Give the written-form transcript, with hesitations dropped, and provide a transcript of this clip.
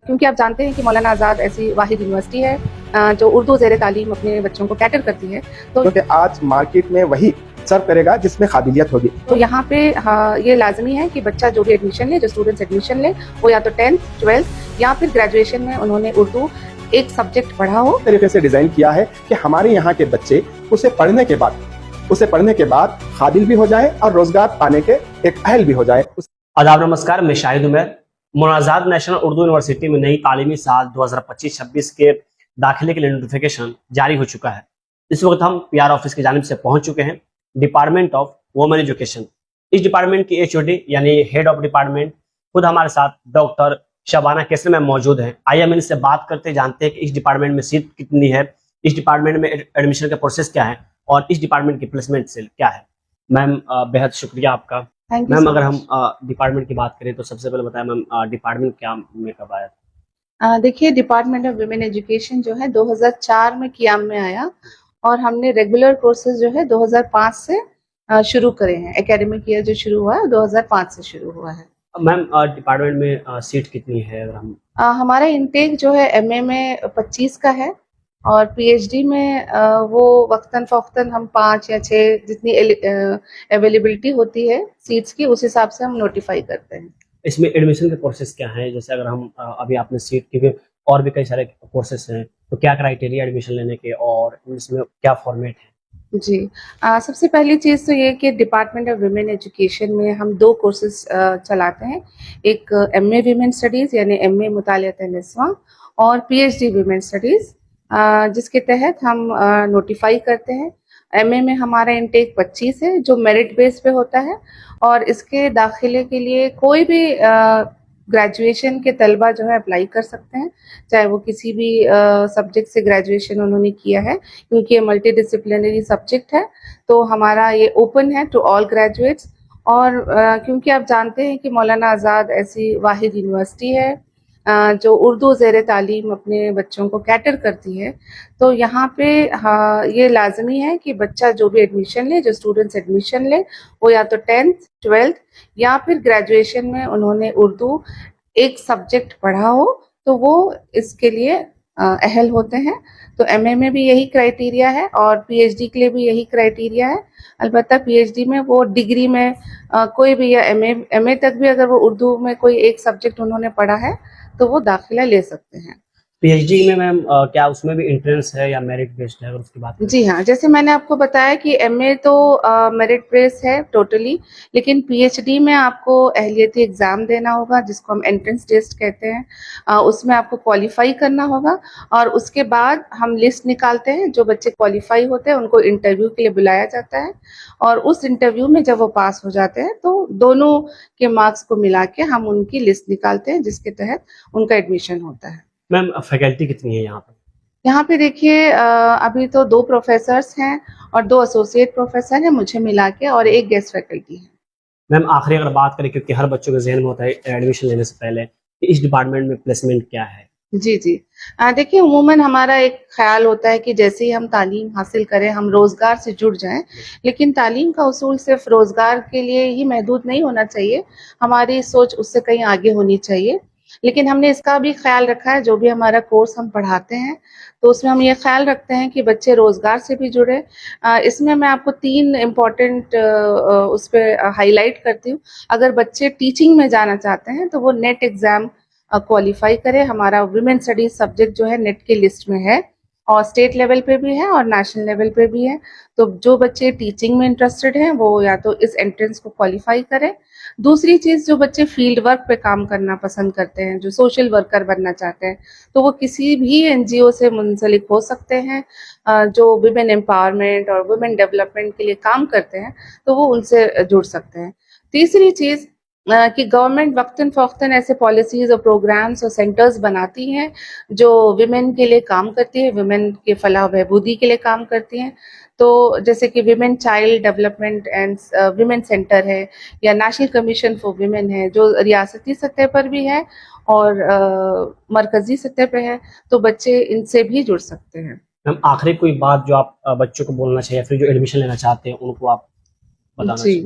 کیونکہ آپ جانتے ہیں کہ مولانا آزاد ایسی واحد یونیورسٹی ہے جو اردو زیر تعلیم اپنے بچوں کو کیٹر کرتی ہے، تو کیونکہ آج مارکیٹ میں وہی سرو کرے گا جس میں قابلیت ہوگی. یہاں پہ یہ لازمی ہے کہ بچہ جو بھی ایڈمیشن لے، جو اسٹوڈنٹس ایڈمیشن لے، وہ یا تو 10th 12th یا پھر گریجویشن میں انہوں نے اردو ایک سبجیکٹ پڑھا ہو. اس طریقے سے ڈیزائن کیا ہے کہ ہمارے یہاں کے بچے اسے پڑھنے کے بعد قابل بھی ہو جائے اور روزگار پانے کے ایک اہل بھی ہو جائے. آداب نمسکار، میں شاہد عمر. مولانا آزاد نیشنل اردو یونیورسٹی میں نئی تعلیمی سال 2025-26 کے داخلے کے لیے نوٹیفیکیشن جاری ہو چکا ہے. اس وقت ہم پی آر آفس کی جانب سے پہنچ چکے ہیں ڈپارٹمنٹ آف وومن ایجوکیشن. اس ڈپارٹمنٹ کی ایچ او ڈی یعنی ہیڈ آف ڈپارٹمنٹ خود ہمارے ساتھ ڈاکٹر شبانہ کیسر میں موجود ہیں. آئیے ہم ان سے بات کرتے جانتے ہیں کہ اس ڈپارٹمنٹ میں سیٹ کتنی ہے، اس ڈپارٹمنٹ میں ایڈمیشن کا پروسیس کیا ہے اور اس ڈپارٹمنٹ کی پلیسمنٹ سیل کیا ہے. میم بہت شکریہ آپ کا. میم اگر ہم ڈپارٹمنٹ کی بات کریں تو سب سے پہلے بتائیں میم ڈپارٹمنٹ کیا میں کب آیا تھا؟ دیکھیے، ڈپارٹمنٹ آف ویمن ایجوکیشن جو ہے 2004 میں قیام میں آیا اور ہم نے ریگولر کورسز جو ہے 2005 سے شروع کرے ہیں. اکیڈمک ایئر جو شروع ہوا ہے 2005 سے شروع ہوا ہے. میم ڈپارٹمنٹ میں سیٹ کتنی ہے؟ اگر ہم ہمارا انٹیک جو ہے ایم اے میں 25 کا ہے اور پی ایچ ڈی میں وہ وقتاً فوقتاً ہم 5 یا 6 جتنی اویلیبلٹی ہوتی ہے سیٹس کی اس حساب سے ہم نوٹیفائی کرتے ہیں. اس میں ایڈمیشن کے پروسیس کیا ہے؟ جیسے اگر ہم ابھی آپ نے سیٹ کی اور بھی کئی سارے کورسز ہیں تو کیا کرائٹیریا ایڈمیشن لینے کے اور اس میں کیا فارمیٹ ہے؟ جی، سب سے پہلی چیز تو یہ کہ ڈپارٹمنٹ آف ویمن ایجوکیشن میں ہم 2 کورسز چلاتے ہیں. ایک ایم اے ویمن اسٹڈیز یعنی ایم اے مطالعات نسواں اور P H D women studies, جس کے تحت ہم نوٹیفائی کرتے ہیں. ایم اے میں ہمارا انٹیک 25 ہے جو میرٹ بیس پہ ہوتا ہے اور اس کے داخلے کے لیے کوئی بھی گریجویشن کے طلبہ جو ہے اپلائی کر سکتے ہیں، چاہے وہ کسی بھی سبجیکٹ سے گریجویشن انہوں نے کیا ہے، کیونکہ یہ ملٹی ڈسپلنری سبجیکٹ ہے تو ہمارا یہ اوپن ہے ٹو آل گریجویٹس. اور کیونکہ آپ جانتے ہیں کہ مولانا آزاد ایسی واحد یونیورسٹی ہے جو اردو زیر تعلیم اپنے بچوں کو کیٹر کرتی ہے، تو یہاں پہ یہ لازمی ہے کہ بچہ جو بھی ایڈمیشن لے، جو اسٹوڈنٹس ایڈمیشن لے، وہ یا تو 10th 12th یا پھر گریجویشن میں انہوں نے اردو ایک سبجیکٹ پڑھا ہو تو وہ اس کے لیے اہل ہوتے ہیں. تو ایم اے میں بھی یہی کرائیٹیریا ہے اور پی ایچ ڈی کے لیے بھی یہی کرائیٹیریا ہے. البتہ پی ایچ ڈی میں وہ ڈگری میں کوئی بھی یا ایم اے تک بھی اگر وہ اردو میں کوئی ایک سبجیکٹ انہوں نے پڑھا ہے تو وہ داخلہ لے سکتے ہیں. پی ایچ ڈی میں میم کیا اس میں بھی انٹرنس ہے یا میرٹ بیسڈ ہے؟ اگر اس کی بات کریں. جی ہاں، جیسے میں نے آپ کو بتایا کہ ایم اے تو میرٹ بیس ہے ٹوٹلی، لیکن پی ایچ ڈی میں آپ کو اہلیتی ایگزام دینا ہوگا جس کو ہم انٹرنس ٹیسٹ کہتے ہیں. اس میں آپ کو کوالیفائی کرنا ہوگا اور اس کے بعد ہم لسٹ نکالتے ہیں. جو بچے کوالیفائی ہوتے ہیں ان کو انٹرویو کے لیے بلایا جاتا ہے اور اس انٹرویو میں جب وہ پاس ہو جاتے ہیں تو دونوں کے مارکس کو ملا کے ہم ان کی لسٹ نکالتے ہیں جس کے تحت ان کا ایڈمیشن ہوتا ہے. میم فیکلٹی کتنی ہے یہاں پر؟ یہاں پہ دیکھیے ابھی تو 2 پروفیسرس ہیں اور 2 ایسوسیٹ پروفیسر ہیں مجھے ملا کے اور 1 گیسٹ فیکلٹی ہے. میم آخری اگر بات کریں، کیونکہ ہر بچوں کے ذہن میں ہوتا ہے ایڈمیشن لینے سے پہلے کہ اس ڈپارٹمنٹ میں پلیسمنٹ کیا ہے. جی دیکھیے، عموماً ہمارا ایک خیال ہوتا ہے کہ جیسے ہی ہم تعلیم حاصل کریں ہم روزگار سے جڑ جائیں، لیکن تعلیم کا اصول صرف روزگار کے لیے ہی محدود نہیں ہونا چاہیے. ہماری سوچ اس سے کہیں آگے ہونی چاہیے. لیکن ہم نے اس کا بھی خیال رکھا ہے، جو بھی ہمارا کورس ہم پڑھاتے ہیں تو اس میں ہم یہ خیال رکھتے ہیں کہ بچے روزگار سے بھی جڑے. اس میں آپ کو 3 امپورٹنٹ اس پہ ہائی لائٹ کرتی ہوں. اگر بچے ٹیچنگ میں جانا چاہتے ہیں تو وہ نیٹ ایگزام کوالیفائی کرے. ہمارا ویمن اسٹڈیز سبجیکٹ جو ہے نیٹ کی لسٹ میں ہے اور اسٹیٹ لیول پہ بھی ہے اور نیشنل لیول پہ بھی ہے. تو جو بچے ٹیچنگ میں انٹرسٹڈ ہیں وہ یا تو اس انٹرنس کو کوالیفائی کریں. دوسری چیز، جو بچے فیلڈ ورک پہ کام کرنا پسند کرتے ہیں، جو سوشل ورکر بننا چاہتے ہیں، تو وہ کسی بھی این جی او سے منسلک ہو سکتے ہیں جو ویمن امپاورمنٹ اور ویمن ڈیولپمنٹ کے لیے کام کرتے ہیں، تو وہ ان سے جڑ سکتے ہیں. تیسری چیز کہ گورنمنٹ وقتاً فوقتاً ایسے پالیسیز اور پروگرامز اور سینٹرز بناتی ہیں جو ویمن کے لیے کام کرتی ہے، ویمن کے فلاح و بہبودی کے لیے کام کرتی ہیں. تو جیسے کہ women child development and women centre ہے یا نیشنل کمیشن فار ویمن ہے جو ریاستی سطح پر بھی ہے اور مرکزی سطح پہ ہے، تو بچے ان سے بھی جڑ سکتے ہیں. میم آخری کوئی بات جو آپ بچوں کو بولنا چاہیے، پھر جو ایڈمیشن لینا چاہتے ہیں ان کو آپ بتانا چاہیے.